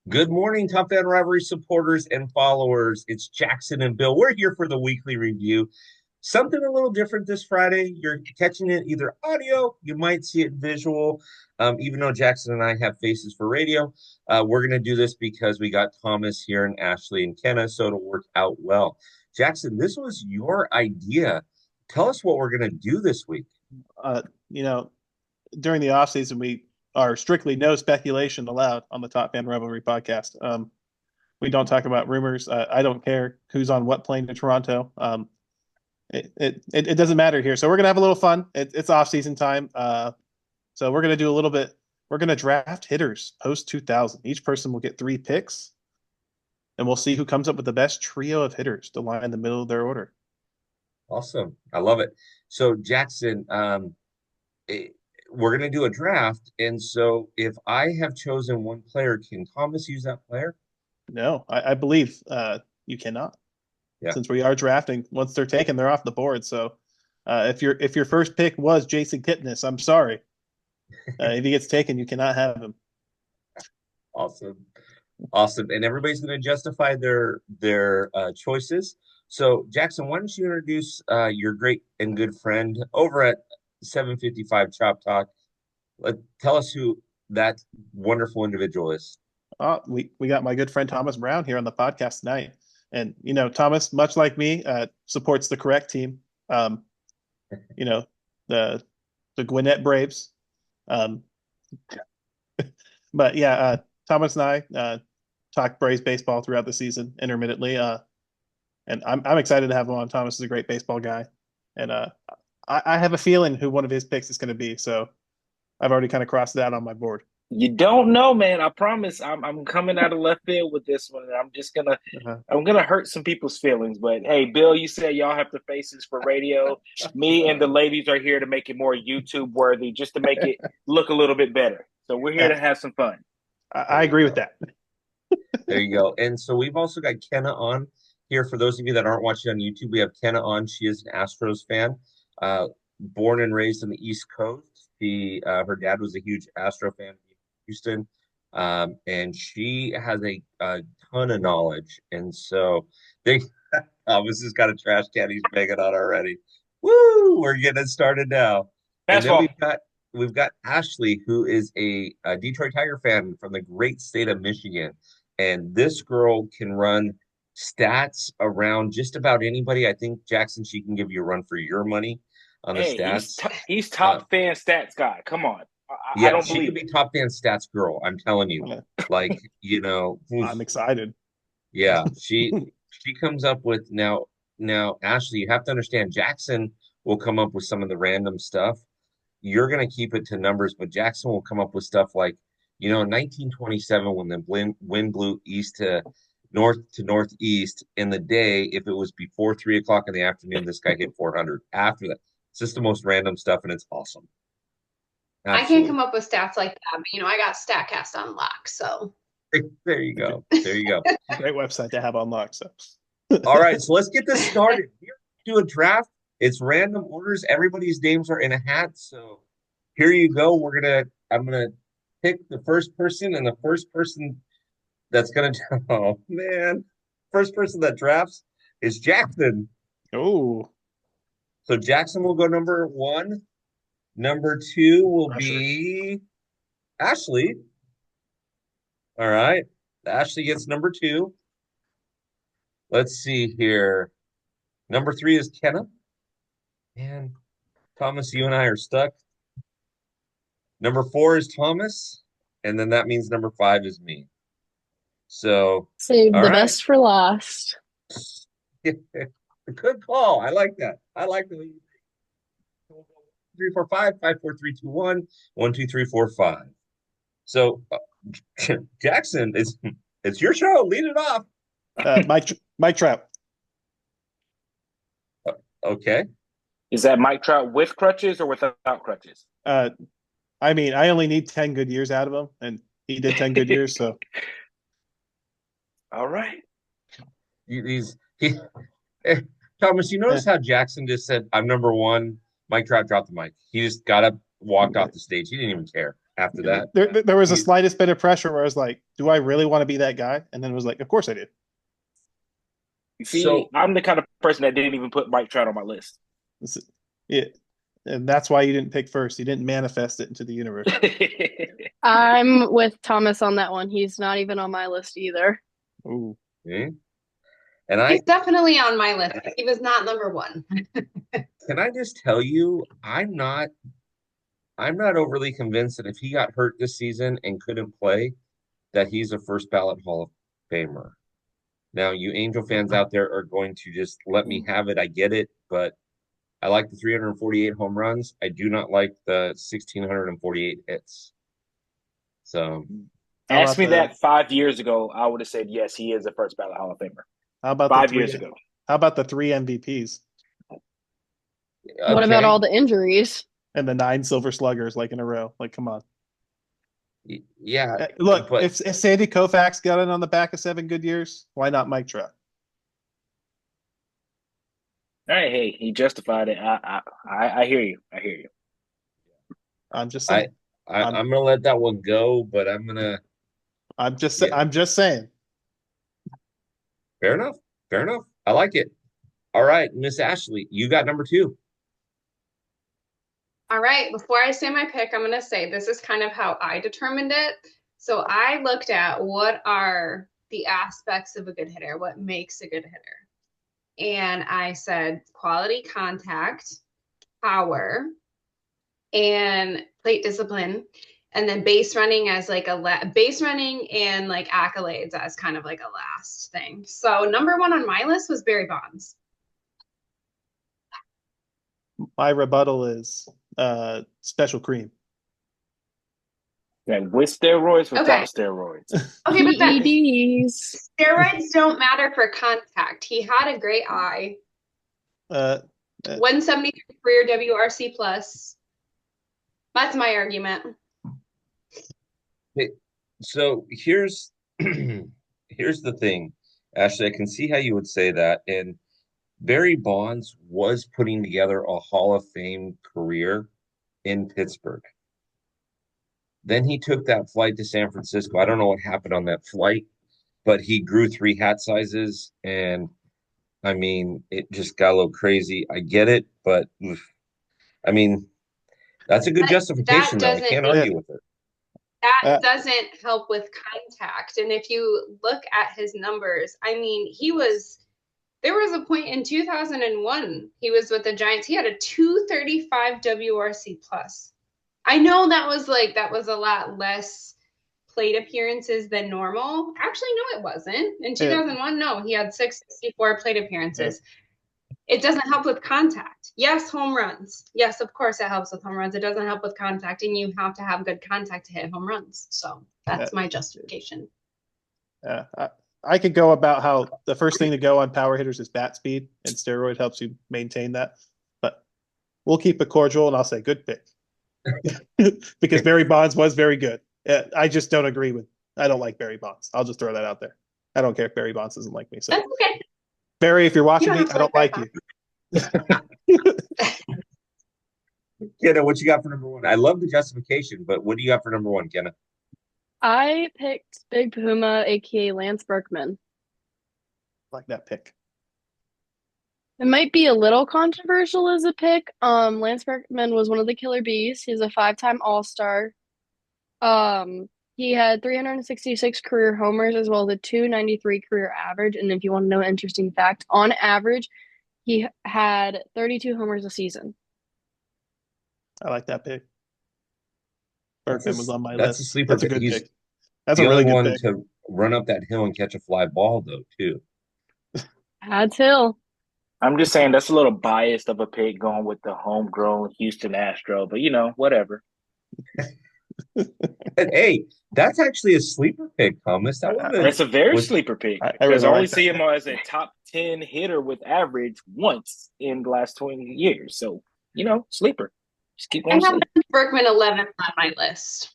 Good morning, TopFanRivalry supporters and followers. It's Jackson and Bill. We're here for the weekly review. Something a little different this Friday. You're catching it either audio, you might see it visual. Even though Jackson and I have faces for radio, we're going to do this because we got Thomas here and Ashley and Kenna, so it'll work out well. Jackson, this was your idea. Tell us what we're going to do this week. uh, you know, During the off season, we are strictly no speculation allowed on the Top Fan Rivalry podcast. We don't talk about rumors. I don't care who's on what plane to Toronto. It doesn't matter here. So we're gonna have a little fun. It's off season time. So we're gonna do a little bit. We're gonna draft hitters post 2000. Each person will get 3 picks, and we'll see who comes up with the best trio of hitters to line in the middle of their order. Awesome. I love it. So, Jackson, eh, we're going to do a draft. And so if I have chosen one player, can Thomas use that player? No, I believe you cannot. Yeah. Since we are drafting. Once they're taken, they're off the board. So if your first pick was Jason Kipnis, I'm sorry. If he gets taken, you cannot have him. Awesome. Awesome. And everybody's going to justify their choices. So, Jackson, why don't you introduce your great and good friend over at 755 Chop Talk? Tell us who that wonderful individual is. We got my good friend Thomas Brown here on the podcast tonight, and Thomas, much like me, supports the correct team. Um, you know the the Gwinnett Braves. Um, but yeah, Thomas and I talk Braves baseball throughout the season intermittently. And I'm excited to have him on. Thomas is a great baseball guy, and I have a feeling who one of his picks is going to be. So I've already kind of crossed that on my board. You don't know, man. I promise. I'm coming out of left field with this one. Uh-huh. I'm gonna hurt some people's feelings. But hey, Bill, you said y'all have the faces for radio. Me and the ladies are here to make it more YouTube worthy, just to make it look a little bit better. So we're here Yeah, to have some fun. There I you agree with go. that. There you go. And so we've also got Kenna on here. For those of you that aren't watching on YouTube, we have Kenna on. She is an Astros fan, born and raised on the East Coast. Her dad was a huge Astro fan in Houston, and she has a ton of knowledge. And so they, Thomas has got a trash can he's banging on already. Woo! We're getting it started now. And then Fastball. we've got Ashley, who is a Detroit Tiger fan from the great state of Michigan. And this girl can run stats around just about anybody. I think, Jackson, she can give you a run for your money on the Hey, he's stats. t- he's Uh, top fan stats guy. Come on, I yeah, don't she could believe be it. top fan stats girl. I'm telling you. Uh, Like, oof. I'm excited. Yeah, she comes up with now, Ashley, you have to understand Jackson will come up with some of the random stuff. You're gonna keep it to numbers, but Jackson will come up with stuff like, in 1927 when the wind blew east to northeast in the day, if it was before 3 o'clock in the afternoon, this guy hit 400. After that, it's just the most random stuff, and it's awesome. I can't come Absolutely. up with stats like that, but I got StatCast on lock. So There you It's go. There you go. a great website to have on lock. So All right, so let's get this started. Here, do a draft. It's random orders. Everybody's names are in a hat. So here you go. I'm gonna pick the first person, and the first person that's gonna, oh man, first person that drafts is Jackson. oh, So Jackson will go number one. Number two will pressure. be Ashley. All right. Ashley gets number two. Let's see here. Number three is Kenna. Man, Thomas, you and I are stuck. Number four is Thomas, and then that means number five is me. So, Save all the right. best for last. Good call. I like that. I like the way you think. 3, 4, 5, 5, 4, 3, 2, 1, 1, 2, 3, 4, 5. So, Jackson, it's your show. Lead it off. Mike Trout. Okay. Is that Mike Trout with crutches or without crutches? Uh, I mean, I only need 10 good years out of him, and he did 10 good years. So All right. He's he. Thomas, you eh, notice how Jackson just said, "I'm number one." Mike Trout dropped the mic. He just got up, walked off the stage. He didn't even care. after that. There was a slightest bit of pressure where I was like, do I really want to be that guy? And then it was like, of course I do. See, So- I'm the kind of person that didn't even put Mike Trout on my list. Yeah. And that's why you didn't pick first. You didn't manifest it into the universe. I'm with Thomas on that one. He's not even on my list either. Ooh. Hmm? And He's definitely on my list. He was not number one. can I just tell you, I'm not overly convinced that if he got hurt this season and couldn't play, that he's a first ballot Hall of Famer. Now, you Angel fans out there are going to just let me have it. I get it, but I like the 348 home runs. I do not like the 1,648 hits. So, Ask me that 5 years ago, I would have said yes, he is a first ballot Hall of Famer. How about 5 years ago? How about the 3 MVPs What about all the injuries? and the 9 Silver Sluggers like in a row? Like, come on. Yeah. Look, but if Sandy Koufax got it on the back of 7 good years, why not Mike Trout? All right, hey, he justified it. I hear you. I hear you. I'm just saying. I'm gonna let that one go, but I'm just saying. Fair enough. Fair enough. I like it. All right, Miss Ashley, you got number 2. All right, before I say my pick, I'm going to say this is kind of how I determined it. So I looked at what are the aspects of a good hitter, what makes a good hitter. And I said quality contact, power, and plate discipline, and then base running as like base running and like accolades as kind of like a last thing. So number 1 on my list was Barry Bonds. My rebuttal is special cream. And with steroids, without Okay. steroids. Okay, but that, PEDs. steroids don't matter for contact. He had a great eye. 173 career WRC plus. That's my argument. So here's here's the thing, Ashley. I can see how you would say that. And Barry Bonds was putting together a Hall of Fame career in Pittsburgh. Then he took that flight to San Francisco. I don't know what happened on that flight, but he grew 3 hat sizes, and I mean, it just got a little crazy. I get it, but I mean, that's a good justification, though. I can't argue with it. That doesn't help with contact. And if you look at his numbers, I mean, there was a point in 2001, he was with the Giants. He had a 235 WRC plus. I know that was a lot less plate appearances than normal. Actually, no, it wasn't. In 2001, no, he had 664 plate appearances. It doesn't help with contact. Yes, home runs. Yes, of course it helps with home runs. It doesn't help with contact, and you have to have good contact to hit home runs. So that's my justification. I could go about how the first thing to go on power hitters is bat speed, and steroid helps you maintain that. But we'll keep it cordial, and I'll say good pick. Because Barry Bonds was very good. I just don't agree with. I don't like Barry Bonds. I'll just throw that out there. I don't care if Barry Bonds doesn't like me. So that's okay. Barry, if you're watching me, I don't like you. Kenna, what you got for number 1? I love the justification, but what do you got for number 1, Kenna? I picked Big Puma, aka Lance Berkman. Like that pick. It might be a little controversial as a pick. Lance Berkman was one of the killer bees. He's a 5-time All-Star. He had 366 career homers as well as a 293 career average. And if you want to know an interesting fact, on average, he had 32 homers a season. I like that pick. Berkman was on my list. That's a sleeper. That's a good pick. That's a really good one pick. to run up that hill and catch a fly ball, though, too. That's Hill. I'm just saying that's a little biased of a pick going with the homegrown Houston Astro, but whatever. Hey, that's actually a sleeper pick, Thomas. That's a very sleeper pick. Because I only see him as a top 10 hitter with average once in the last 20 years. So, sleeper. Just keep going. I have Berkman 11th on my list.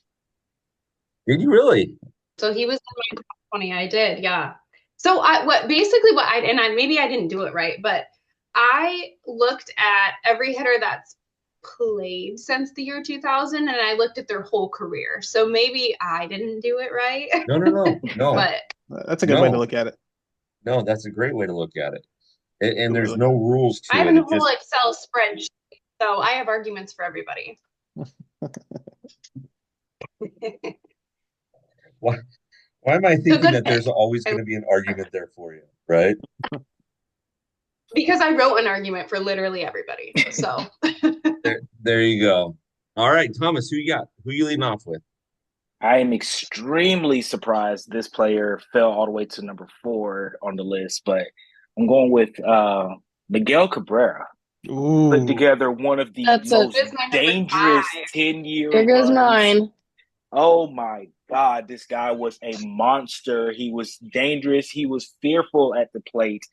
Did you really? So he was in my top 20. I did, yeah. So maybe I didn't do it right, but I looked at every hitter that's played since the year 2000, and I looked at their whole career. So maybe I didn't do it right. No, But That's a good way to look at it. no. That's a great way to look at it. And Good way to there's look no at it. rules I to have it. a It whole just Excel spreadsheet, so I have arguments for everybody. why am I So thinking good that there's pick. always going to be an argument there for you, right? Because I wrote an argument for literally everybody. So There you go. All right, Thomas, who you got? Who you leading off with? I am extremely surprised this player fell all the way to number 4 on the list, but I'm going with Miguel Cabrera. Put Ooh. together one of the That's most That's my number dangerous 5. 10-year Here goes runs. mine. Oh my God, this guy was a monster. He was dangerous. He was fearful at the plate.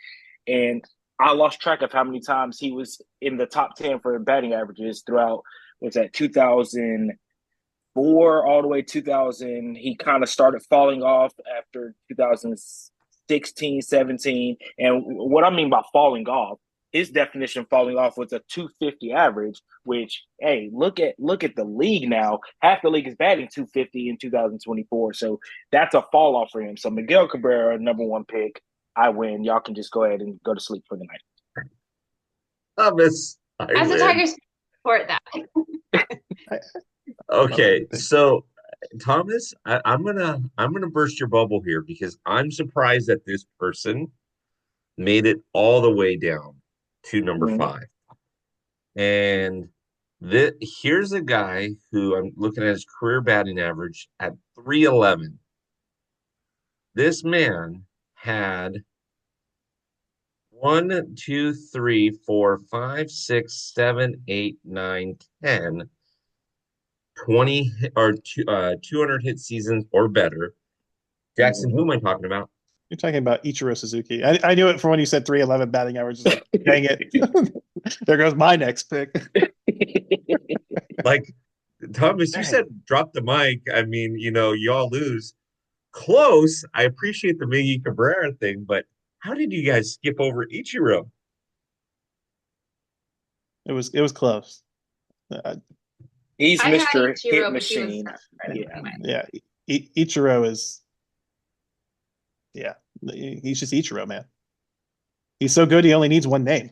And I lost track of how many times he was in the top 10 for batting averages throughout, what's that, 2004 all the way 2000. He kind of started falling off after 2016, 17. And what I mean by falling off, his definition of falling off was a 250 average, which, hey, look at the league now. Half the league is batting 250 in 2024. So that's a fall off for him. So Miguel Cabrera, number 1 pick. I win. Y'all can just go ahead and go to sleep for the night. Thomas, I As a win. Tigers support that. Okay, so Thomas, I'm gonna burst your bubble here because I'm surprised that this person made it all the way down to number Mm-hmm. 5. And here's a guy who I'm looking at his career batting average at 311. This man had 1, 2, 3, 4, 5, 6, 7, 8, 9, 10, 20 or 200 hit seasons or better. Jackson, who am I talking about? You're talking about Ichiro Suzuki. I knew it from when you said 311 batting average. Like, dang it. There goes my next pick. Like, Thomas, you said drop the mic. I mean, y'all lose. Close. I appreciate the Miggy Cabrera thing, but how did you guys skip over Ichiro? It was close. He's I had Mr. Ichiro, Hit but he was Machine. Yeah. Ichiro is, yeah, he's just Ichiro, man. He's so good, he only needs one name.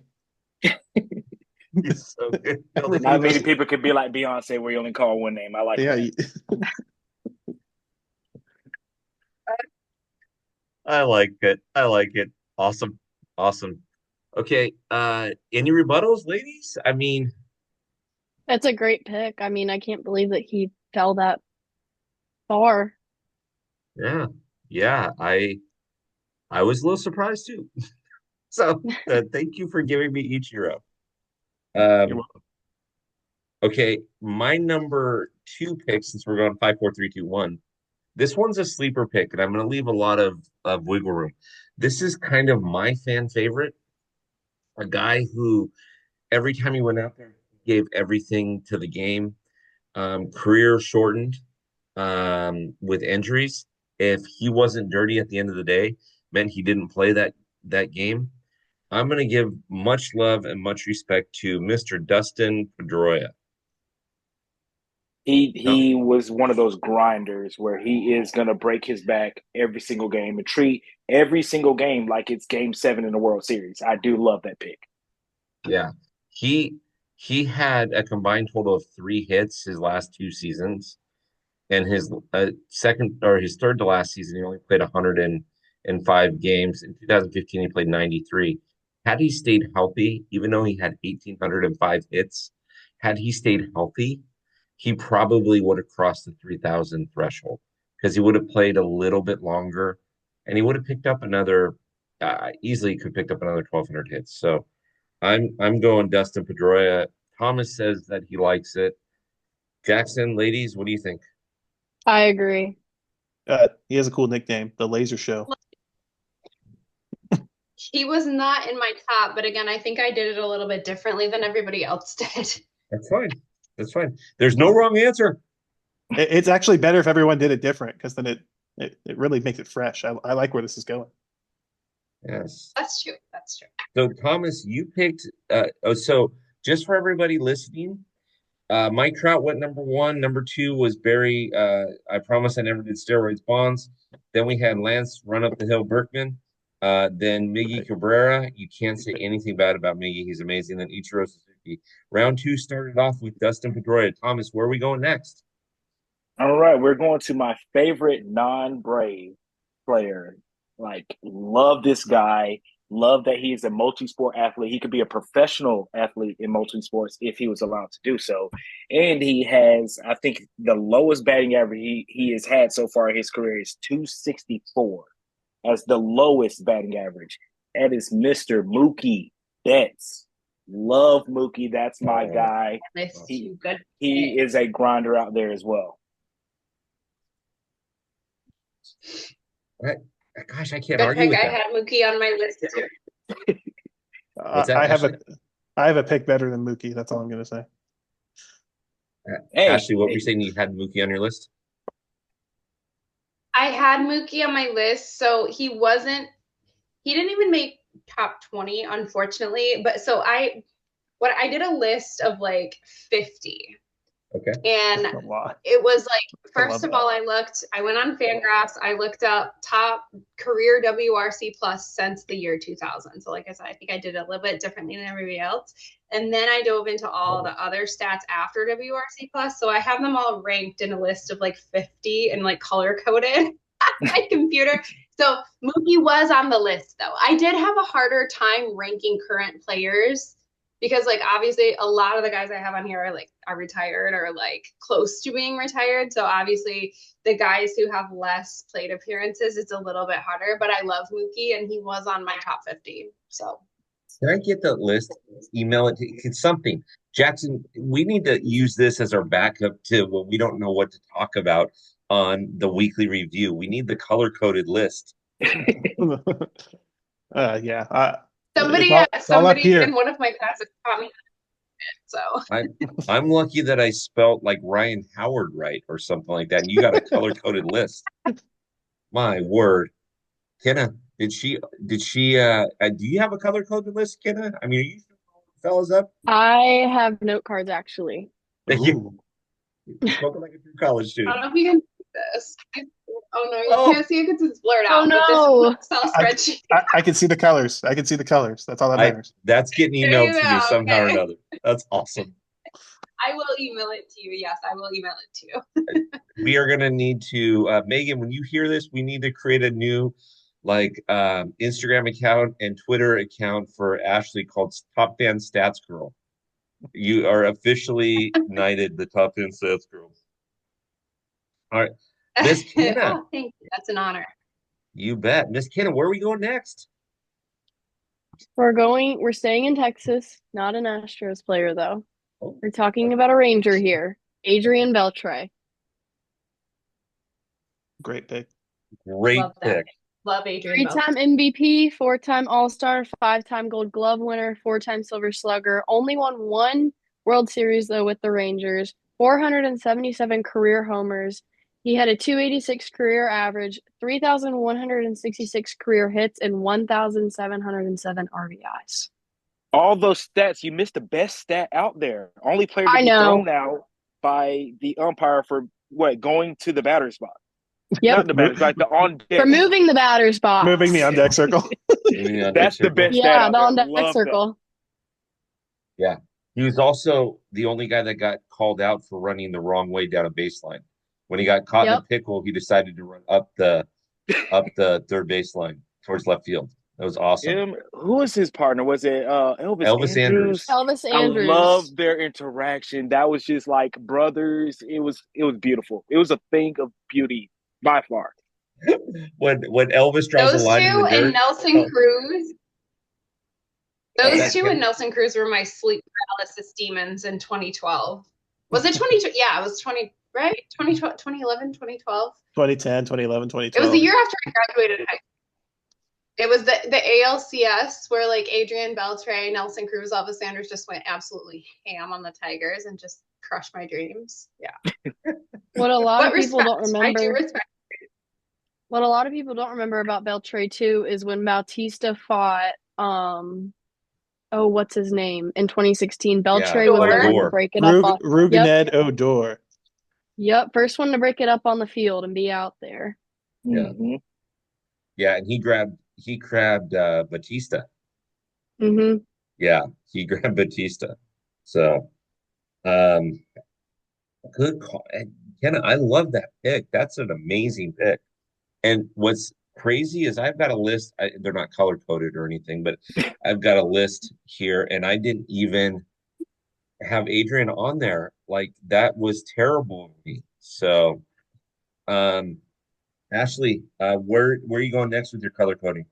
He's so good. Not many people could be like Beyonce where you only call one name. I like that. I like it. I like it. Awesome. Awesome. Okay. Any rebuttals, ladies? I mean, That's a great pick. I mean, I can't believe that he fell that far. yeah. Yeah. I was a little surprised too. So thank you for giving me Ichiro. You're welcome. Okay, my number 2 pick, since we're going 5, 4, 3, 2, 1. This one's a sleeper pick, and I'm going to leave a lot of wiggle room. This is kind of my fan favorite. A guy who every time he went out there, gave everything to the game. Career shortened with injuries. If he wasn't dirty at the end of the day, meant he didn't play that game. I'm going to give much love and much respect to Mr. Dustin Pedroia. He was one of those grinders where he is going to break his back every single game and treat every single game like it's game 7 in the World Series. I do love that pick. Yeah. He had a combined total of 3 hits his last 2 seasons. And his his third to last season, he only played 105 games. In 2015, he played 93. Had he stayed healthy, even though he had 1,805 hits, had he stayed healthy, he probably would have crossed the 3,000 threshold because he would have played a little bit longer, and he would have picked up easily could pick up another 1,200 hits. So I'm going Dustin Pedroia. Thomas says that he likes it. Jackson, ladies, what do you think? I agree. He has a cool nickname, the Laser Show. He was not in my top, but again, I think I did it a little bit differently than everybody else did. That's fine. That's fine. There's no wrong answer. It's actually better if everyone did it different because then it really makes it fresh. I like where this is going. Yes. That's true. That's true. So Thomas, you picked so just for everybody listening, Mike Trout went number one. Number two was Barry. I promise I never did steroids Bonds. Then we had Lance run up the hill Berkman. Then Miggy Cabrera. You can't say anything bad about Miggy. He's amazing. Then Ichiro Suzuki. Round two started off with Dustin Pedroia. Thomas, where are we going next? All right, we're going to my favorite non-Brave player. Like, love this guy. Love that he's a multi-sport athlete. He could be a professional athlete in multi-sports if he was allowed to do so. And he has, I think, the lowest batting average he has had so far in his career is 264 as the lowest batting average. That is Mr. Mookie Betts. Love Mookie. That's my guy. He is a grinder out there as well. Gosh, I can't argue with that. I had Mookie on my list too. What's that, I have a pick better than Mookie. That's all I'm going to say. Ashley, what were you saying? You had Mookie on your list? I had Mookie on my list, so he didn't even make top 20, unfortunately. But so I did a list of like 50. Okay. And it was like, first of all, I went on Fangraphs, I looked up top career WRC plus since the year 2000. So like I said, I think I did a little bit differently than everybody else. And then I dove into all the other stats after WRC plus. So I have them all ranked in a list of like 50 and like color coded on my computer. So Mookie was on the list though. I did have a harder time ranking current players because like obviously a lot of the guys I have on here are retired or like close to being retired. So obviously the guys who have less plate appearances, it's a little bit harder, but I love Mookie and he was on my top 50. So can I get the list? Email it. It's something. Jackson, we need to use this as our backup to when we don't know what to talk about on the weekly review. We need the color-coded list. Yeah. Somebody in one of my classes taught me so I'm lucky that I spelt like Ryan Howard right or something like that. And you got a color-coded list. My word. Kenna, do you have a color-coded list, Kenna? I mean, are you fellas up? I have note cards actually. Thank you. You're spoken like a true college student. I don't know if you can see this. Oh no, you can't see it because it's blurred out. Oh no! Excel spreadsheet. I can see the colors. That's all that matters. That's getting emailed to you somehow or another. That's awesome. I will email it to you. Yes, I will email it to you. We are going to need to, Megan, when you hear this, we need to create a new Instagram account and Twitter account for Ashley called Top Fan Stats Girl. You are officially knighted the Top Fan Stats Girl. All right. Miss Kenna. Oh, thank you. That's an honor. You bet. Miss Kenna, where are we going next? We're staying in Texas, not an Astros player though. Oh. We're talking about a Ranger here, Adrian Beltre. Great pick. Great pick. Love Adrian. 3-time MVP, 4-time All-Star, 5-time Gold Glove winner, 4-time Silver Slugger. Only won one World Series though with the Rangers. 477 career homers. He had a 286 career average, 3,166 career hits, and 1,707 RBIs. All those stats, you missed the best stat out there. Only player to be thrown out by the umpire for going to the batter's box. Yep. Not the batter's box, the on deck. For moving the batter's box. Moving the on deck circle. That's the best stat. Yeah, the on deck circle. That. Yeah. He was also the only guy that got called out for running the wrong way down a baseline. When he got caught in a pickle, he decided to run up the third baseline towards left field. That was awesome. Who was his partner? Was it Elvis Andrews? Elvis Andrews. I love their interaction. That was just like brothers. It was beautiful. It was a thing of beauty by far. when Elvis draws a line in the dirt. And Nelson Cruz. Those two and Nelson Cruz were my sleep paralysis demons in 2012. Was it 20? Yeah, it was 20. Right? 2011, 2012? 2010, 2011, 2012. It was the year after I graduated high school. It was the ALCS where like Adrian Beltre, Nelson Cruz, Elvis Sanders just went absolutely ham on the Tigers and just crushed my dreams. Yeah. What a lot of people don't remember. I do respect. What a lot of people don't remember about Beltre too is when Bautista fought oh, what's his name? In 2016, Yeah, Beltray was the one to Odor. break it up off. Yep, Rugened Odor. yep, first one to break it up on the field and be out there. Yeah. Mhm. Yeah, and he grabbed Batista. Mm-hmm. Yeah, he grabbed Batista. So um good call. And Kenna, I love that pick. That's an amazing pick. And what's crazy is I've got a list. They're not color coded or anything, but I've got a list here, and I didn't even have Adrian on there. Like that was terrible of me. So, um, Ashley, where are you going next with your color coding?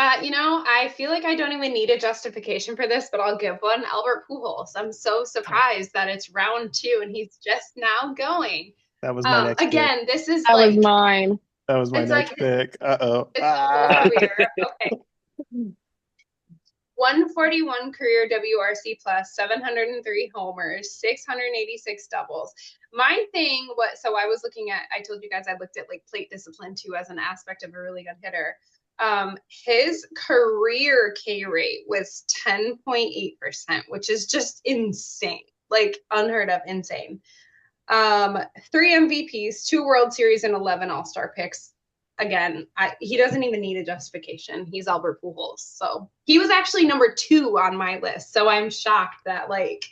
I feel like I don't even need a justification for this, but I'll give one. Albert Pujols. I'm so surprised that it's round two and he's just now going. That was my next pick. Again, this is That was like mine. That was my it's next like pick. Uh-oh. it's the whole career. Okay. 141 career WRC plus, 703 homers, 686 doubles. My thing, so I was looking at, I told you guys I looked at like plate discipline too as an aspect of a really good hitter. His career K rate was 10.8%, which is just insane, like unheard of, insane. 3 MVPs, 2 World Series, and 11 All-Star picks. Again, he doesn't even need a justification. He's Albert Pujols. So he was actually number 2 on my list. So I'm shocked that like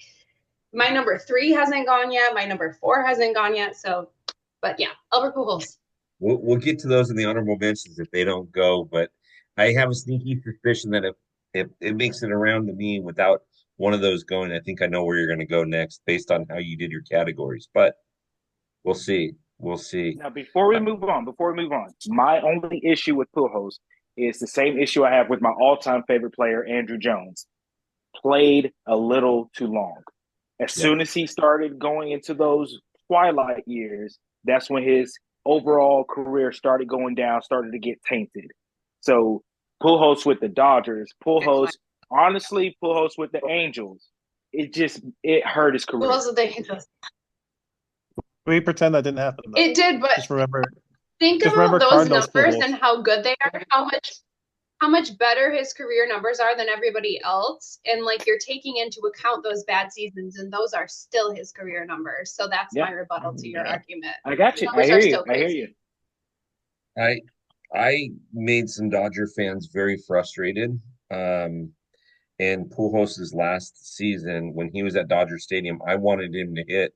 my number 3 hasn't gone yet. My number 4 hasn't gone yet. So, but yeah, Albert Pujols. We'll get to those in the honorable mentions if they don't go, but I have a sneaky suspicion that if it makes it around to me without one of those going, I think I know where you're going to go next based on how you did your categories. But we'll see. We'll see. Now, before we move on, my only issue with Pujols is the same issue I have with my all-time favorite player, Andrew Jones. Played a little too long. As soon as he started going into those twilight years, that's when his overall career started going down, started to get tainted. So Pujols with the Dodgers, Pujols with the Angels, it hurt his career. Pujols with the Angels. We pretend that didn't happen, though. It did, but Just remember. think Just about remember those Cardinals numbers Pujols. and how good they are, how much better his career numbers are than everybody else. And like you're taking into account those bad seasons, and those are still his career numbers. So that's my rebuttal to your argument. I got you. I hear you. I made some Dodger fans very frustrated. And Pujols' last season, when he was at Dodger Stadium, I wanted him to hit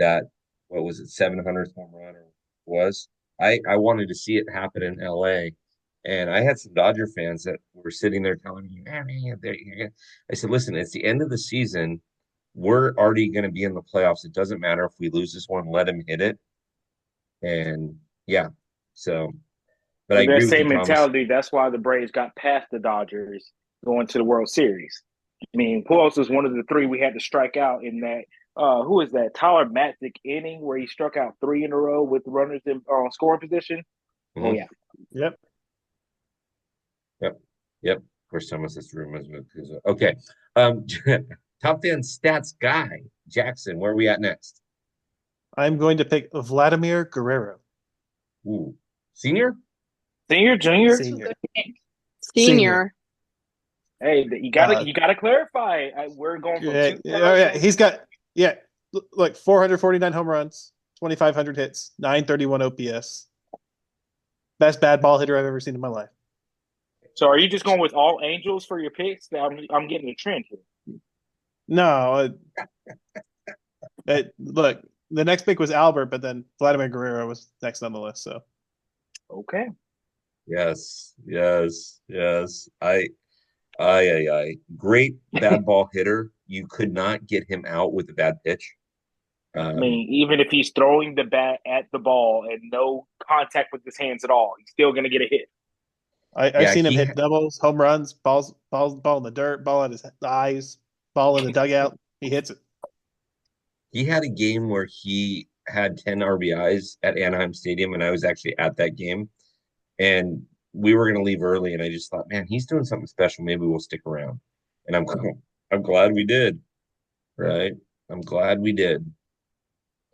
that, what was it, 700th home run or was. I wanted to see it happen in LA. And I had some Dodger fans that were sitting there telling me, I said, listen, it's the end of the season. We're already going to be in the playoffs. It doesn't matter if we lose this one, let him hit it. And yeah, so, but I agree that with same you, Thomas. mentality, that's why the Braves got past the Dodgers going to the World Series. I mean, Pujols was one of the 3 we had to strike out in that. Who is that? Tyler Matzik inning where he struck out 3 in a row with runners in scoring position. Mm-hmm. Oh yeah. Yep. Of course, Thomas is room. Okay. Top fan stats guy, Jackson. Where are we at next? I'm going to pick Vladimir Guerrero. Ooh, senior? Junior. Senior. Hey, you gotta clarify. We're going from he's got like 449 home runs, 2,500 hits, 931 OPS. Best bad ball hitter I've ever seen in my life. So, are you just going with all Angels for your picks? I'm getting a trend here. No, look, the next pick was Albert, but then Vladimir Guerrero was next on the list. So, okay. Yes. I great bad ball hitter. You could not get him out with a bad pitch. I mean, even if he's throwing the bat at the ball and no contact with his hands at all, he's still going to get a hit. I've seen him hit doubles, home runs, ball in the dirt, ball at his eyes, ball in the dugout. He hits it. He had a game where he had 10 RBIs at Anaheim Stadium, and I was actually at that game. And we were going to leave early, and I just thought, man, he's doing something special. Maybe we'll stick around. And I'm glad we did. Right? I'm glad we did.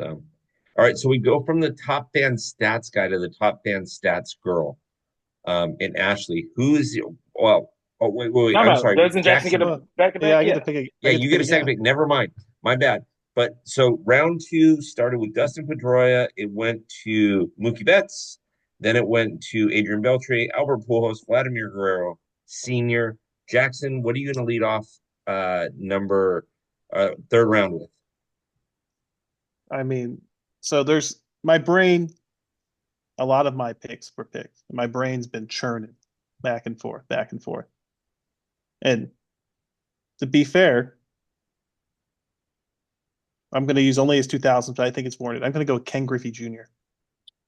So, all right. So we go from the top fan stats guy to the top fan stats girl. And Ashley, Oh, wait. No, I'm no. sorry. Doesn't Jackson get Jackson. a back to Yeah, back? I get Yeah. to pick. Yeah, I get you to get a pick second again. pick. Never mind. My bad. But so round two started with Dustin Pedroia. It went to Mookie Betts. Then it went to Adrian Beltre, Albert Pujols, Vladimir Guerrero, Senior. Jackson, what are you going to lead off number third round with? I mean, so there's my brain. A lot of my picks were picked. My brain's been churning back and forth, back and forth. And to be fair, I'm going to use only his 2000s, but I think it's warranted. I'm going to go with Ken Griffey Jr.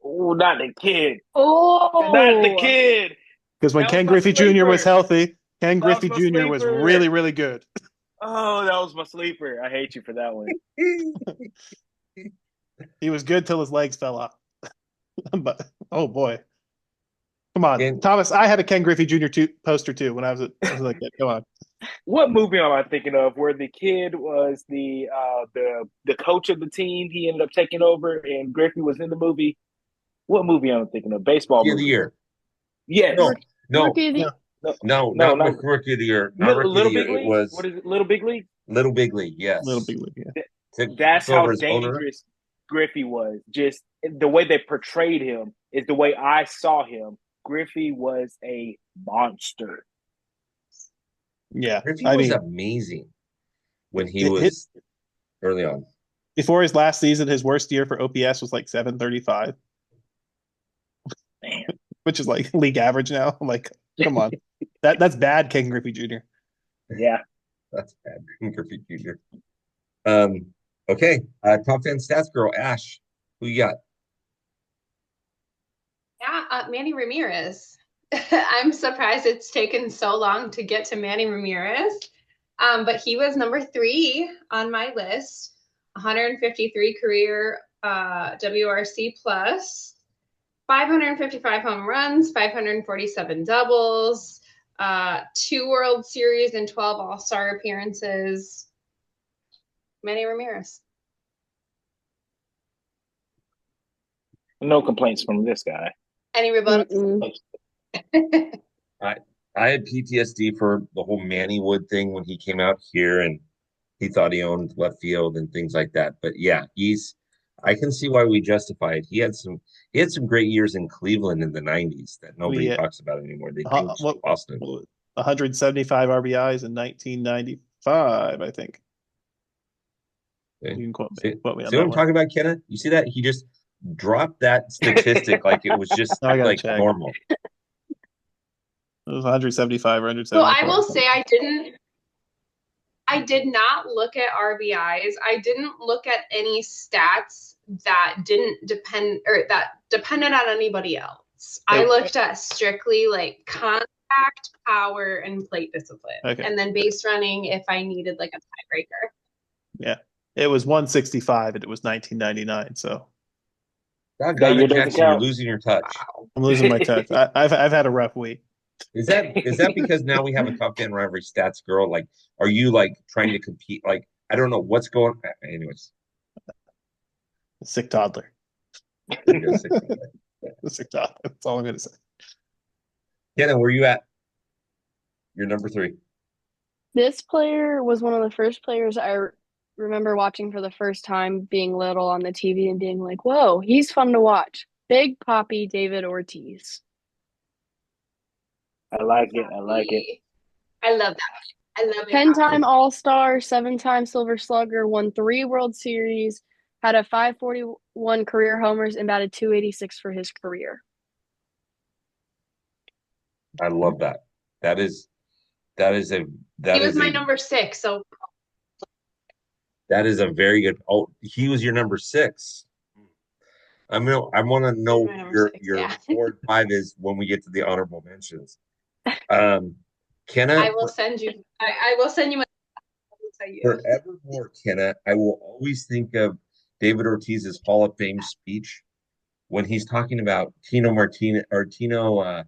Oh, not the kid. Oh, Not the kid. Because when That was Ken my Griffey Jr. was sleeper. healthy, Ken That was Griffey my Jr. was sleeper. really, really good. Oh, that was my sleeper. I hate you for that one. He was good till his legs fell off. But oh boy, come on, Ken- Thomas. I had a Ken Griffey Jr. Poster too when I was a kid. Come on. What movie am I thinking of where the kid was the coach of the team? He ended up taking over, and Griffey was in the movie. What movie am I thinking of? Baseball Rookie of the movie. year. Yes. No, Rookie of the No, not not Rookie of the year. Not Rookie of Little the year. Big It League. was What is it? Little Big League. Little Big League. Little Yes. big league. Yeah. That's Took over how as owner. dangerous Griffey was. Just the way they portrayed him is the way I saw him. Griffey was a monster. Yeah. Griffey I was mean, amazing when he was early on. before his last season, his worst year for OPS was like 735, Man. which is like league average now. I'm like, come on, that's bad, Ken Griffey Jr. Yeah. That's bad. Griffey Jr. Okay. Top fan stats girl, Ash. Who you got? Yeah, Manny Ramirez. I'm surprised it's taken so long to get to Manny Ramirez. But he was number 3 on my list. 153 career WRC plus, 555 home runs, 547 doubles, 2 World Series and 12 All-Star appearances. Manny Ramirez. No complaints from this guy. Any rebuttals? I had PTSD for the whole Manny Wood thing when he came out here and he thought he owned left field and things like that. But yeah, I can see why we justify it. He had some great years in Cleveland in the 90s that nobody talks about anymore. They think Boston. 175 RBIs in 1995, I think. Okay. You can quote me See on what that I'm one. talking about, Kenna? You see that? He just dropped that statistic like it was just like check. normal. It was 175 or 175. So I will say I did not look at RBIs. I didn't look at any stats that depended on anybody else. I looked at strictly like contact, power, and plate discipline. Okay. And then base running if I needed like a tiebreaker. Yeah. It was 165 and it was 1999. So Doggone it, Jackson, you're losing your touch. Wow. I'm losing my touch. I've had a rough week. Is that because now we have a Top Fan Rivalry stats girl? Like, are you like trying to compete? Like, I don't know what's going on. Anyways. A sick toddler. Sick toddler. That's all I'm going to say. Kenna, where you at? You're number 3. This player was one of the first players I remember watching for the first time, being little on the TV and being like, whoa, he's fun to watch. Big Poppy David Ortiz. I like it. I love that. I love it. 10-time All-Star, 7-time Silver Slugger, won 3 World Series, had a 541 career homers, and batted 286 for his career. I love that. He was my number 6, so that is a very good. Oh, he was your number 6. I want to know your 4 and 5 is when we get to the honorable mentions. Kenna, I will send you. I will send you. Forevermore, Kenna, I will always think of David Ortiz's Hall of Fame speech when he's talking about Tino Francona,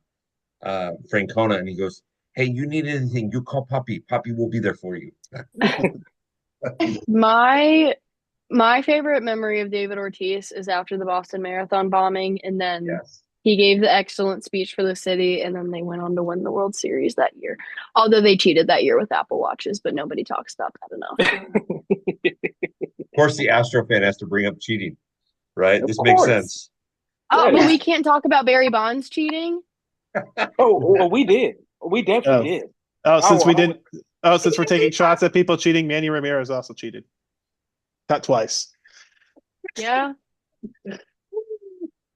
and he goes, "Hey, you need anything? You call Poppy. Poppy will be there for you." My favorite memory of David Ortiz is after the Boston Marathon bombing, and then He gave the excellent speech for the city, and then they went on to win the World Series that year. Although they cheated that year with Apple Watches, but nobody talks about that enough. Of course, the Astro fan has to bring up cheating, right? Of This makes course. sense. Oh, but Yes. we can't talk about Barry Bonds cheating? Oh, we did. We definitely did. Since we're taking shots at people cheating, Manny Ramirez also cheated. Not twice. Yeah.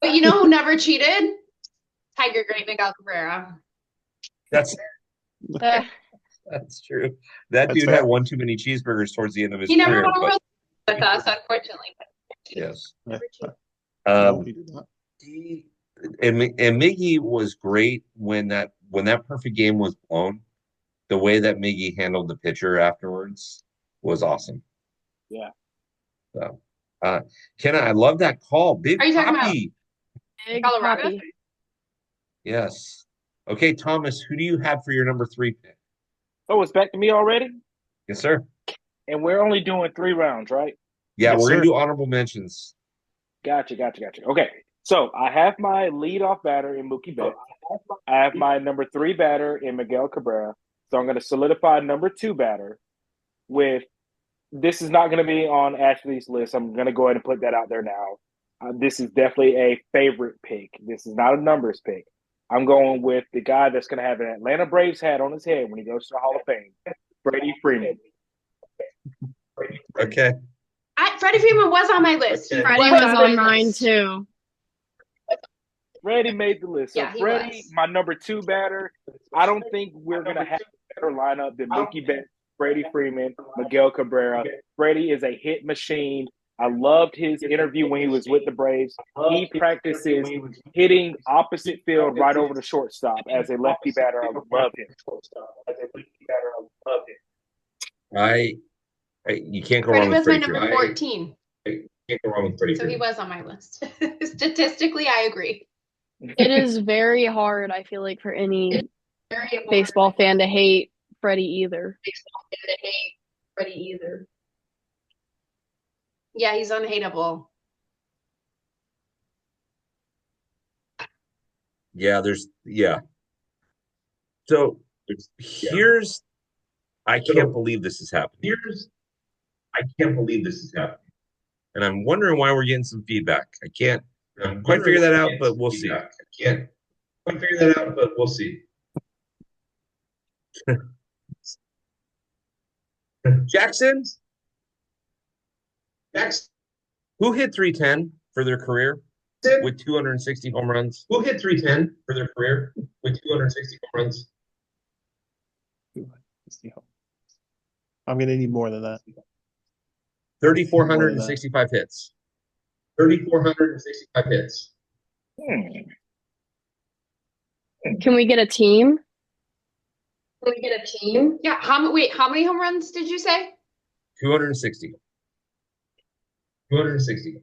But you know who never cheated? Tiger great Miguel Cabrera. That's true. That dude had one too many cheeseburgers towards the end of his career. He never won a World Series with us, unfortunately. Yes. No, he did not. And Miggy was great when that perfect game was blown. The way that Miggy handled the pitcher afterwards was awesome. Yeah. So, Kenna, I love that call. Big Are you talking Poppy. Big Colorado? Poppy. Yes. Okay, Thomas, who do you have for your number 3 pick? Oh, it's back to me already? Yes, sir. And we're only doing 3 rounds, right? Yeah, Yes, we're going sir. to do honorable mentions. Gotcha. Okay. So I have my leadoff batter in Mookie Betts. I have my number 3 batter in Miguel Cabrera. So I'm going to solidify number 2 batter with this is not going to be on Ashley's list. I'm going to go ahead and put that out there now. This is definitely a favorite pick. This is not a numbers pick. I'm going with the guy that's going to have an Atlanta Braves hat on his head when he goes to the Hall of Fame, Freddie Freeman. Okay. Freddie Freeman was on my list. Okay. Freddie was on mine too. Freddie made the list. So Yeah, he Freddie, was. my number 2 batter. I don't think we're going to have a better lineup than Mookie Betts, Freddie Freeman, Miguel Cabrera. Freddie is a hit machine. I loved his interview when he was with the Braves. He practices hitting opposite field right over the shortstop as a lefty batter. I love him. You can't go Freddie wrong with was my Freddie number Freeman. 14. You can't go wrong with Freddie So he Freeman. was on my list. Statistically, I agree. It is very hard, I feel like, for any baseball fan to hate Freddie either. Yeah, he's unhateable. Yeah. So here's I can't believe this is happening. And I'm wondering why we're getting some feedback. I can't quite figure that out, but we'll see. Jackson, who hit 310 for their career with 260 home runs? I'm going to need more than that. 3,465 hits. Can we get a team? Yeah. How many home runs did you say? 260. 260.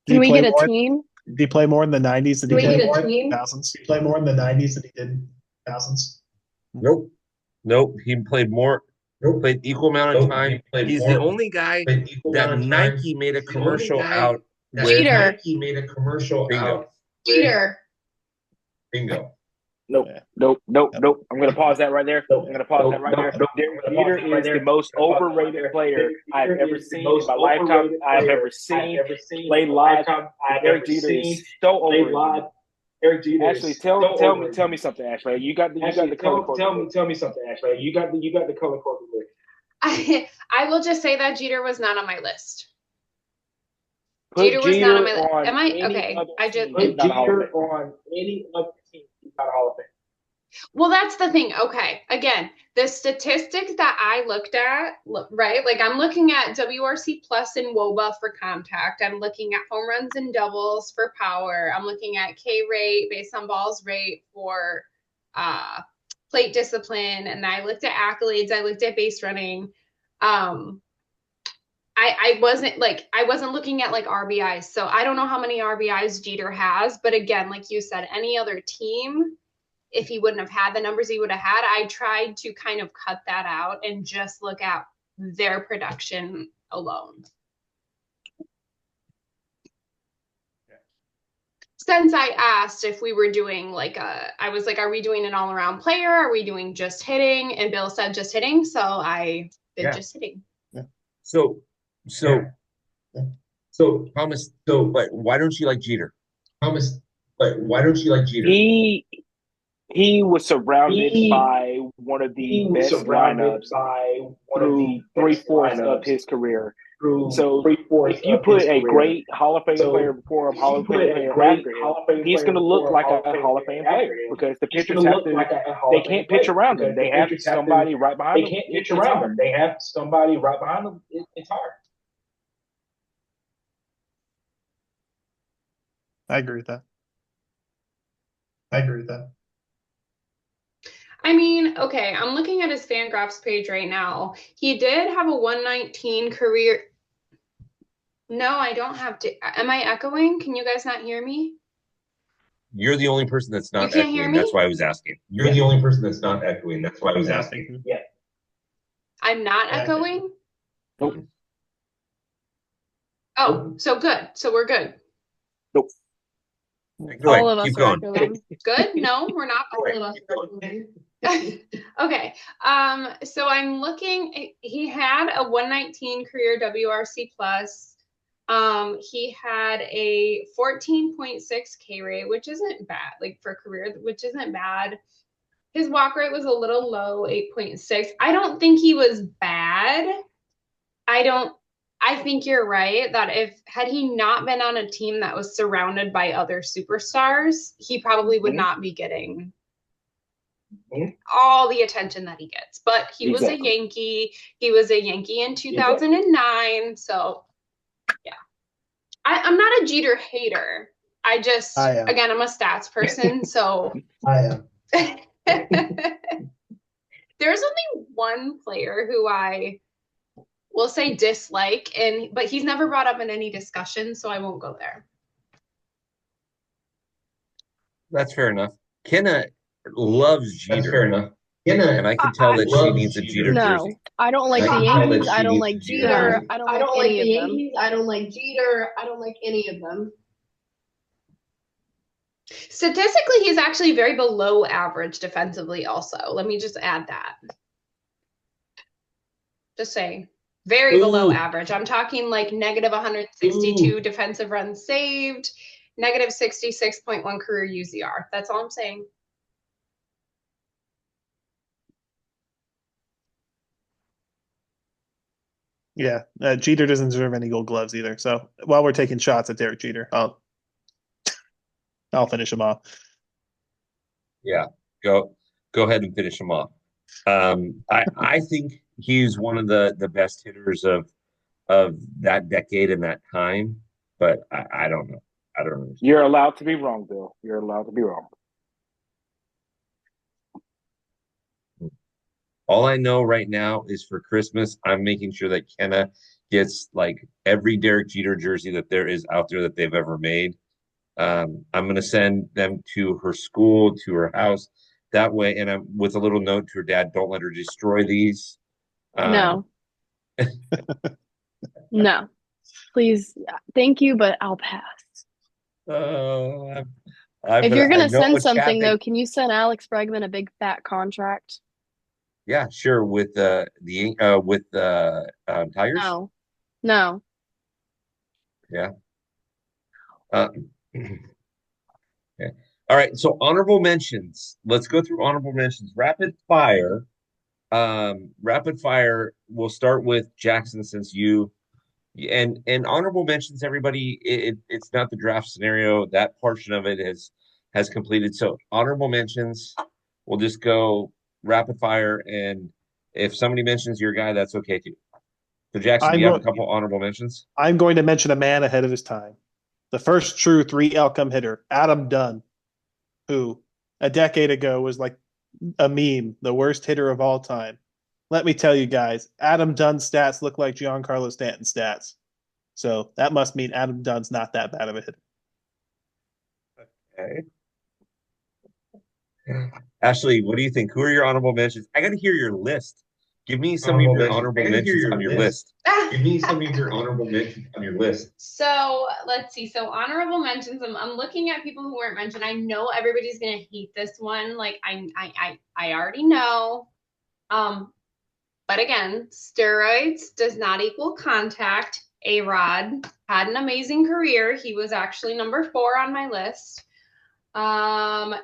Can we get a team? Did he play more in the 90s than he did in the 2000s? Nope. He played more. Played equal amount of time. He's the only guy that Nike made a commercial out with. Jeter. Bingo. Nope. I'm going to pause that right there. Derek Jeter is the most overrated player I've ever seen in my lifetime. I've ever seen play live. Derek Jeter is so overrated. Ashley, tell me something, Ashley. You got the color code. Tell me something, Ashley. You got the color code. I will just say that Jeter was not on my list. Jeter was not on my list. Am I okay? I just put Jeter on any other team. He's not a Hall of Fame. Well, that's the thing. Okay. Again, the statistics that I looked at, right? Like I'm looking at WRC plus and WOBA for contact. I'm looking at home runs and doubles for power. I'm looking at K rate based on balls rate for plate discipline. And I looked at accolades. I looked at base running. I wasn't looking at like RBIs. So I don't know how many RBIs Jeter has. But again, like you said, any other team, if he wouldn't have had the numbers he would have had, I tried to kind of cut that out and just look at their production alone. since I asked if we were doing I was like, are we doing an all around player? Are we doing just hitting? And Bill said just hitting. So I did just hitting. Yeah. So Thomas, but why don't you like Jeter? Thomas, but why don't you like Jeter? He was surrounded by one of the best lineups through 3/4 of his career. So if you put a great Hall of Fame player before him, Hall of Fame player after him, he's going to look like a Hall of Fame player because the pitchers they can't pitch around him. They have somebody right behind them. They can't pitch around him. They have somebody right behind them. It's hard. I agree with that. I mean, okay, I'm looking at his Fangraphs page right now. He did have a 119 career. No, I don't have to. Am I echoing? Can you guys not hear me? You're the only person that's not You can't echoing. hear me? That's why I was asking. You're the only person that's not echoing. That's why I was asking. Yeah. I'm not echoing? Nope. Oh, so good. So we're good. Nope. Go All ahead. of us Keep are going. echoing. Good? No, we're not. All of us are echoing. Okay. So I'm looking. He had a 119 career WRC plus. He had a 14.6 K rate, which isn't bad, like for career, which isn't bad. His walk rate was a little low, 8.6. I don't think he was bad. I think you're right that had he not been on a team that was surrounded by other superstars, he probably would not be getting all the attention that he gets. But he was a Yankee. He was a Yankee in 2009. So, yeah. I'm not a Jeter hater. Again, I'm a stats person. So, I am. There's only one player who I will say dislike, but he's never brought up in any discussion, so I won't go there. That's fair enough. Kenna loves Jeter. That's fair enough. And I can tell that she needs a Jeter jersey. No, I don't like the Yankees. I don't like Jeter. I don't like any of them. I don't like Jeter. I don't like any of them. Statistically, he's actually very below average defensively also. Let me just add that. Just saying. Very below average. I'm talking like negative 162 defensive runs saved, negative 66.1 career UZR. That's all I'm saying. Yeah, Jeter doesn't deserve any gold gloves either. So while we're taking shots at Derek Jeter, I'll finish him off. Yeah, go ahead and finish him off. I think he's one of the best hitters of that decade and that time, but I don't know. I don't know. You're allowed to be wrong, Bill. You're allowed to be wrong. All I know right now is for Christmas, I'm making sure that Kenna gets like every Derek Jeter jersey that there is out there that they've ever made. I'm going to send them to her school, to her house. That way, and I'm with a little note to her dad, don't let her destroy these. No. No. Please. Thank you, but I'll pass. If you're going to send something, though, can you send Alex Bregman a big fat contract? Yeah, sure. With Tigers? No. No. Yeah. Okay. All right. So honorable mentions. Let's go through honorable mentions. Rapid fire. Rapid fire. We'll start with Jackson since you and honorable mentions. Everybody. It's not the draft scenario. That portion of it has completed. So honorable mentions. We'll just go rapid fire, and if somebody mentions your guy, that's okay too. So Jackson, do you have a couple honorable mentions? I'm going to mention a man ahead of his time. The first true 3 outcome hitter, Adam Dunn, who a decade ago was like a meme, the worst hitter of all time. Let me tell you guys, Adam Dunn's stats look like Giancarlo Stanton's stats. So that must mean Adam Dunn's not that bad of a hitter. Okay. Ashley, what do you think? Who are your honorable mentions? I got to hear your list Give me some of your honorable mentions on your list. Give me some of your honorable mentions on your list. So let's see. So honorable mentions. I'm looking at people who weren't mentioned. I know everybody's gonna hate this one. Like I already know. But again, steroids does not equal contact. A-Rod had an amazing career. He was actually number 4 on my list.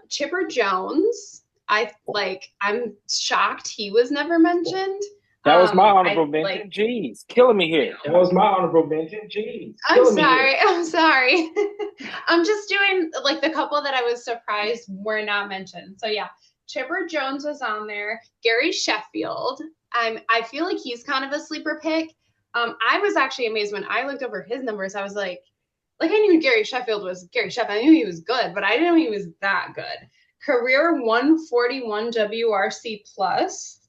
Chipper Jones. I'm shocked he was never mentioned. That was my honorable mention. Jeez, killing me here. That was my honorable mention. Jeez, I'm sorry. I'm just doing like the couple that I was surprised were not mentioned. So yeah, Chipper Jones was on there. Gary Sheffield. I feel like he's kind of a sleeper pick. I was actually amazed when I looked over his numbers. I was like I knew Gary Sheffield was Gary Sheffield. I knew he was good, but I didn't know he was that good. Career 141 WRC plus.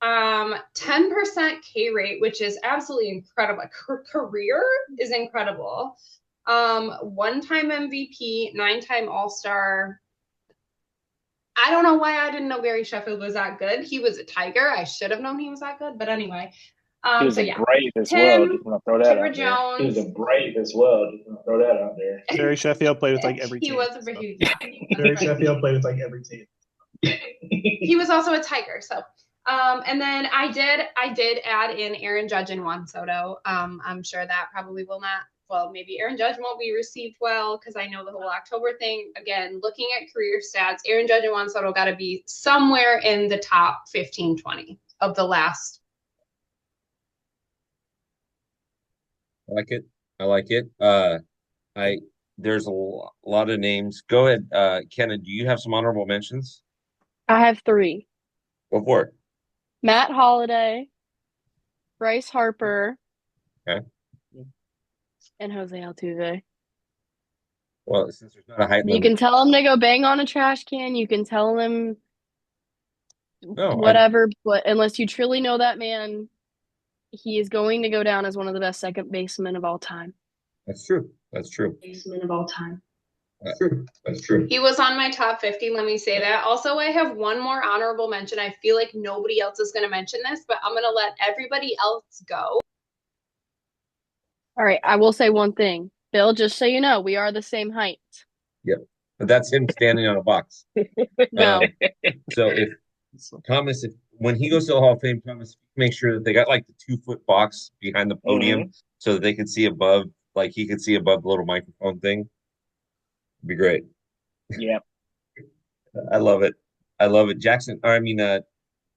10% K rate, which is absolutely incredible. Career is incredible. 1-time MVP, 9-time All-Star. I don't know why I didn't know Gary Sheffield was that good. He was a Tiger. I should have known he was that good, but anyway. He was a Brave as well. Just want to throw that Chipper out there. Jones. He was a Brave as well. Just want to throw that out there. Gary Sheffield played with like every team. He was a Brave. Gary Sheffield played with like every team. He was also a Tiger, so. And then I did add in Aaron Judge and Juan Soto. I'm sure that probably will not, well, maybe Aaron Judge won't be received well because I know the whole October thing. Again, looking at career stats, Aaron Judge and Juan Soto got to be somewhere in the top 15, 20 of the last. I like it. There's a lot of names. Go ahead, Kenna. Do you have some honorable mentions? I have 3. Go for it. Matt Holliday, Bryce Harper, Okay. and Jose Altuve. Well, since there's not a height You limit, can tell him to go bang on a trash can. You can tell him whatever, but unless you truly know that man, he is going to go down as one of the best second basemen of all time. That's true. Baseman of all time. That's true. He was on my top 50. Let me say that. Also, I have one more honorable mention. I feel like nobody else is going to mention this, but I'm going to let everybody else go. All right. I will say one thing. Bill, just so you know, we are the same height. Yep. But that's him standing on a box. No. So when he goes to the Hall of Fame, Thomas, make sure that they got like the 2-foot box behind the podium so that they can see above, like he could see above the little microphone thing. It'd be great. Yep. I love it.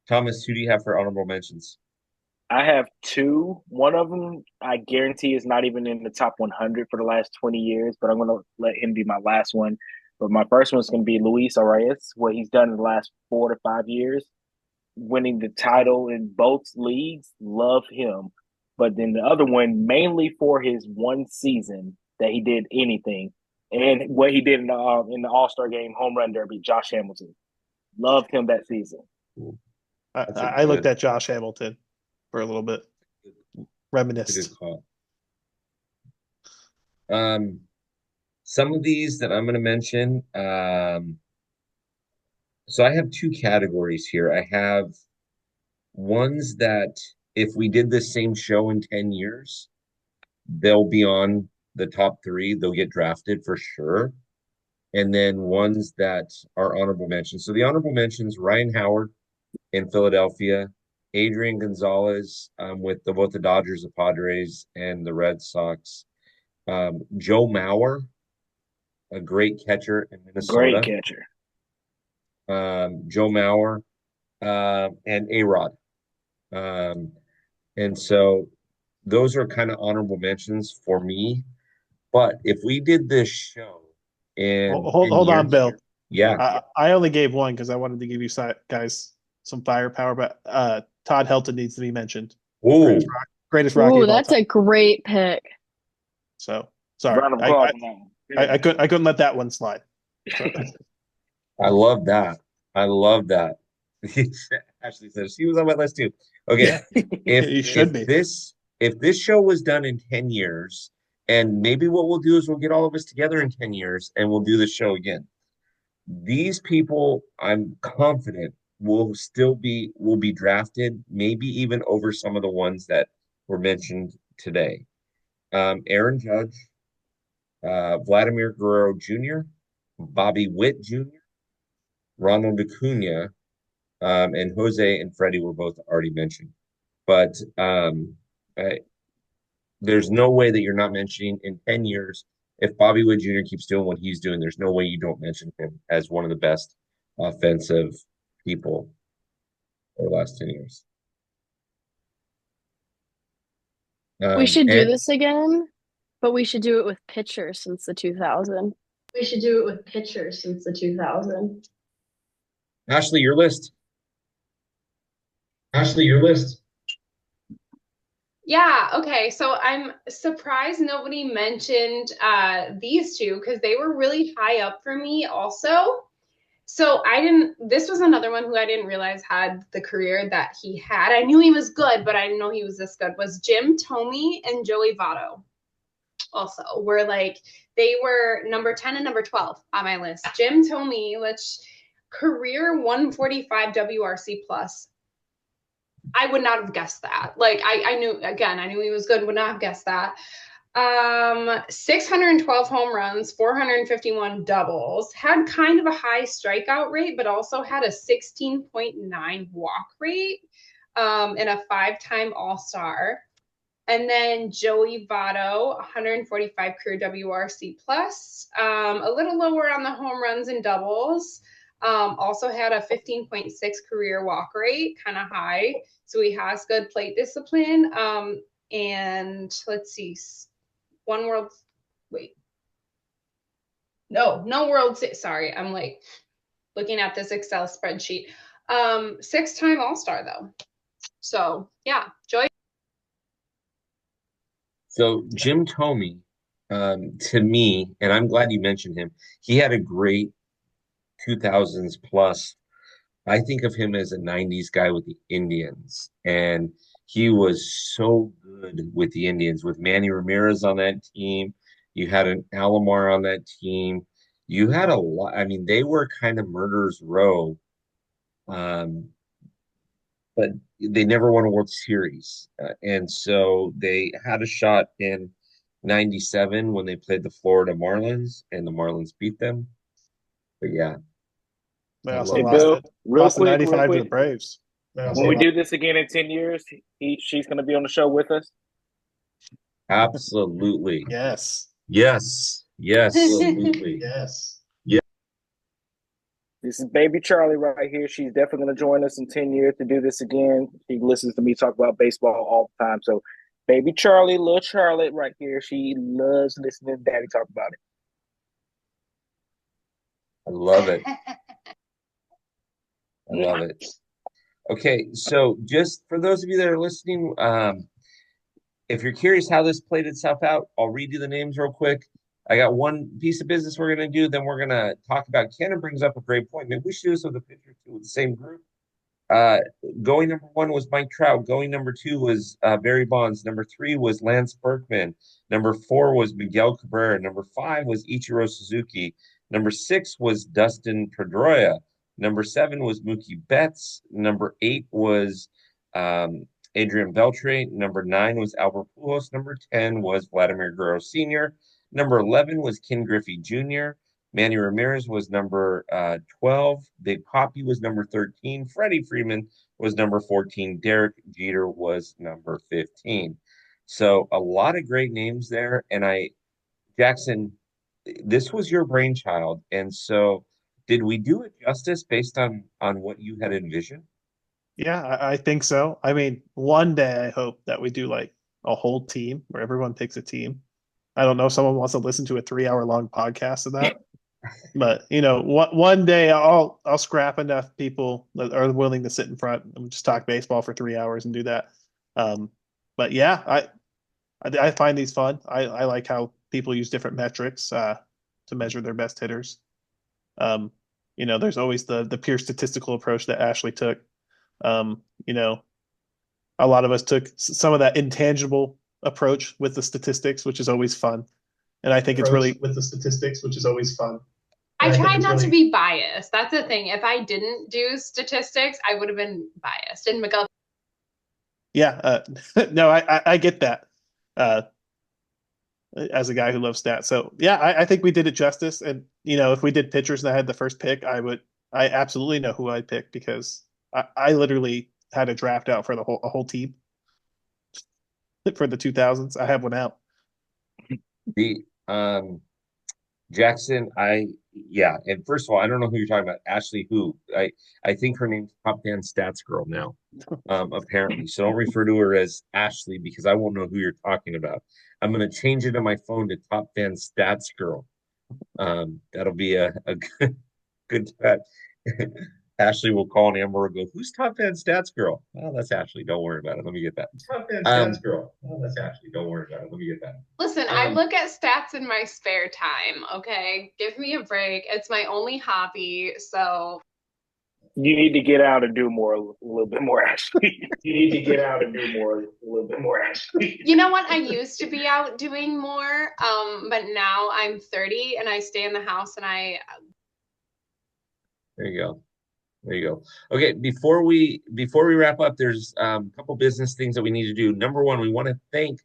Thomas, who do you have for honorable mentions? I have 2. One of them, I guarantee, is not even in the top 100 for the last 20 years, but I'm going to let him be my last one. But my first one is going to be Luis Arias, what he's done in the last 4 to 5 years, winning the title in both leagues. Love him. But then the other one, mainly for his one season that he did anything, and what he did in the All-Star Game home run derby, Josh Hamilton. Loved him that season. I looked at Josh Hamilton for a little bit. Reminisced. Some of these that I'm going to mention. So I have 2 categories here. I have ones that if we did this same show in 10 years, they'll be on the top 3. They'll get drafted for sure. And then ones that are honorable mentions. So the honorable mentions, Ryan Howard in Philadelphia, Adrian Gonzalez with both the Dodgers, the Padres, and the Red Sox. Joe Mauer, a great catcher in Minnesota. Great catcher. Joe Mauer and A-Rod. And so those are kind of honorable mentions for me. But if we did this show and hold on, Bill. Yeah. I only gave one because I wanted to give you guys some firepower, but Todd Helton needs to be mentioned. Ooh. Greatest Rocky. Ooh, that's a great pick. So sorry. I couldn't let that one slide. So. I love that. Ashley says she was on my list too. Okay. If this show was done in 10 years, and maybe what we'll do is we'll get all of us together in 10 years and we'll do the show again. These people, I'm confident will be drafted, maybe even over some of the ones that were mentioned today. Aaron Judge, Vladimir Guerrero Jr., Bobby Witt Jr., Ronald Acuna, and Jose and Freddie were both already mentioned. But there's no way that you're not mentioning in 10 years, if Bobby Witt Jr. keeps doing what he's doing, there's no way you don't mention him as one of the best offensive people over the last 10 years. We should do And this again, but we should do it with pitchers since the 2000. We should do it with pitchers since the 2000. Ashley, your list. Yeah, okay. So I'm surprised nobody mentioned these two because they were really high up for me also. So this was another one who I didn't realize had the career that he had. I knew he was good, but I didn't know he was this good, was Jim Thome and Joey Votto. Also, they were number 10 and number 12 on my list. Jim Thome, which career 145 WRC plus. I would not have guessed that. I knew he was good, would not have guessed that. 612 home runs, 451 doubles, had kind of a high strikeout rate, but also had a 16.9 walk rate, and a 5-time All-Star. And then Joey Votto, 145 career WRC plus, a little lower on the home runs and doubles. Also had a 15.6 career walk rate, kind of high. So he has good plate discipline. And let's see, no World Series. Sorry, I'm looking at this Excel spreadsheet. 6-time All-Star though. So yeah, Joey. So Jim Thome, to me, and I'm glad you mentioned him, he had a great 2000s plus. I think of him as a 90s guy with the Indians, and he was so good with the Indians, with Manny Ramirez on that team. You had an Alomar on that team. You had a lot. I mean, they were kind of murderers row, but they never won a World Series. And so they had a shot in 97 when they played the Florida Marlins, and the Marlins beat them. But yeah, They I also love Hey, that. Bill, real lost in quick, 95 to the Braves. when we do this again in 10 years, she's going to be on the show with us. Absolutely. Yes. Yes. Yes. Absolutely. Yes. This is baby Charlie right here. She's definitely going to join us in 10 years to do this again. She listens to me talk about baseball all the time. So baby Charlie, little Charlotte right here, she loves listening to Daddy talk about it. I love it. I love it. Okay, so just for those of you that are listening, if you're curious how this played itself out, I'll read you the names real quick. I got one piece of business we're going to do. Then we're going to talk about. Kenna brings up a great point. Maybe we should do this with the pitcher too, with the same group. Going number 1 was Mike Trout. Going number 2 was Barry Bonds. Number 3 was Lance Berkman. Number 4 was Miguel Cabrera. Number 5 was Ichiro Suzuki. Number 6 was Dustin Pedroia. Number 7 was Mookie Betts. Number 8 was Adrian Beltre. Number 9 was Albert Pujols. Number 10 was Vladimir Guerrero Sr. Number 11 was Ken Griffey Jr. Manny Ramirez was number 12. Big Poppy was number 13. Freddie Freeman was number 14. Derek Jeter was number 15. So a lot of great names there. And Jackson, this was your brainchild. And so did we do it justice based on what you had envisioned? Yeah, I think so. I mean, one day I hope that we do a whole team where everyone picks a team. I don't know if someone wants to listen to a 3-hour long podcast of that. But one day I'll scrap enough people that are willing to sit in front and just talk baseball for 3 hours and do that. But yeah, I find these fun. I like how people use different metrics to measure their best hitters. There's always the pure statistical approach that Ashley took. A lot of us took some of that intangible approach with the statistics, which is always fun. And I think it's really with the statistics, which is always fun. I try not to be biased. That's the thing. If I didn't do statistics, I would have been biased. And Miguel. Yeah, no, I get that. As a guy who loves stats. So yeah, I think we did it justice. And if we did pitchers and I had the first pick, I absolutely know who I'd pick because I literally had a draft out for a whole team for the 2000s. I have one out. The Jackson, and first of all, I don't know who you're talking about. Ashley, who I think her name's Top Fan Stats Girl now, apparently. So don't refer to her as Ashley because I won't know who you're talking about. I'm gonna change it on my phone to Top Fan Stats Girl. That'll be a good bet. Ashley will call and Amber will go, "Who's Top Fan Stats Girl?" Oh, that's Ashley. Don't worry about it. Let me get that. Top Fan Stats Girl. Oh, that's Ashley. Don't worry about it. Let me get that. Listen, I look at stats in my spare time. Okay, give me a break. It's my only hobby, so you need to get out and do more, a little bit more, Ashley. You need to get out and do more, a little bit more, Ashley. You know what? I used to be out doing more, but now I'm 30 and I stay in the house and There you go. There you go. Okay, before we wrap up, there's a couple business things that we need to do. Number one, we want to thank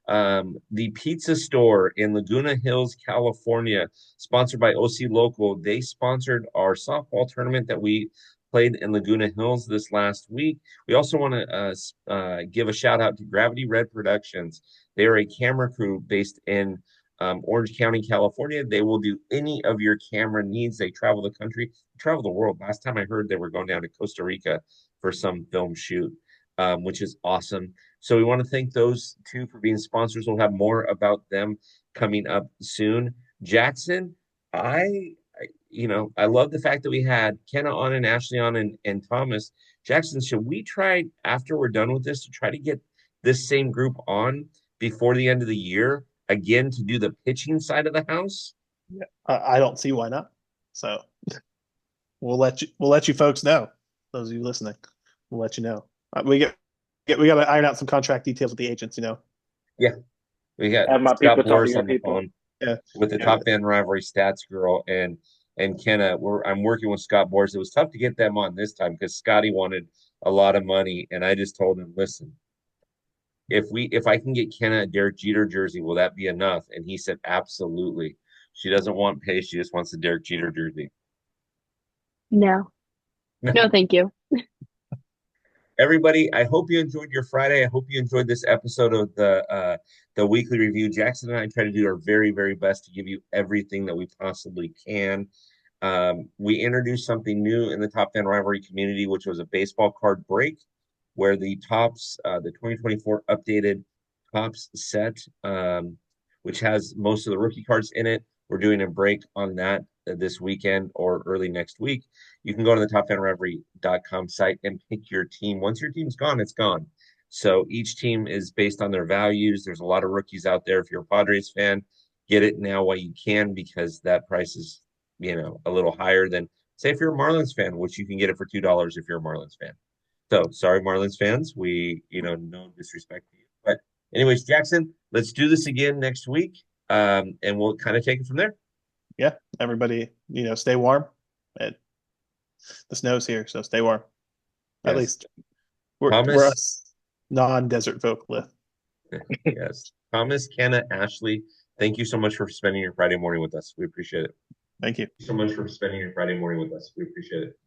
the pizza store in Laguna Hills, California, sponsored by OC Local. They sponsored our softball tournament that we played in Laguna Hills this last week. We also want to give a shout out to Gravity Red Productions. They are a camera crew based in Orange County, California. They will do any of your camera needs. They travel the country, travel the world. Last time I heard, they were going down to Costa Rica for some film shoot, which is awesome. So we want to thank those two for being sponsors. We'll have more about them coming up soon. Jackson, I love the fact that we had Kenna on and Ashley on and Thomas. Jackson, should we try after we're done with this to try to get this same group on before the end of the year again to do the pitching side of the house? Yeah, I don't see why not. So we'll let you folks know. Those of you listening, we'll let you know. We got to iron out some contract details with the agents. Yeah, we got Have my Scott people talk to Boris your on the people. phone Yeah, with the Top Fan Rivalry Stats Girl and Kenna. I'm working with Scott Boris. It was tough to get them on this time because Scotty wanted a lot of money, and I just told him, listen, if I can get Kenna a Derek Jeter jersey, will that be enough? And he said, absolutely. She doesn't want pay. She just wants the Derek Jeter jersey. No, thank you. Everybody, I hope you enjoyed your Friday. I hope you enjoyed this episode of the weekly review. Jackson and I try to do our very, very best to give you everything that we possibly can. We introduced something new in the Top Fan Rivalry community, which was a baseball card break, where the Topps, the 2024 updated Topps set, which has most of the rookie cards in it. We're doing a break on that this weekend or early next week. You can go to the TopFanRivalry.com site and pick your team. Once your team's gone, it's gone. So each team is based on their values. There's a lot of rookies out there. If you're a Padres fan, get it now while you can because that price is, a little higher than, say, if you're a Marlins fan, which you can get it for $2 if you're a Marlins fan. So sorry, Marlins fans. We, no disrespect to you. But anyways, Jackson, let's do this again next week. And we'll kind of take it from there. Yeah, everybody, stay warm. The snow's here, so stay warm. At least we're us non-desert folk live. Yes. Thomas, Kenna, Ashley, thank you so much for spending your Friday morning with us. We appreciate it. Thank you so much for spending your Friday morning with us. We appreciate it.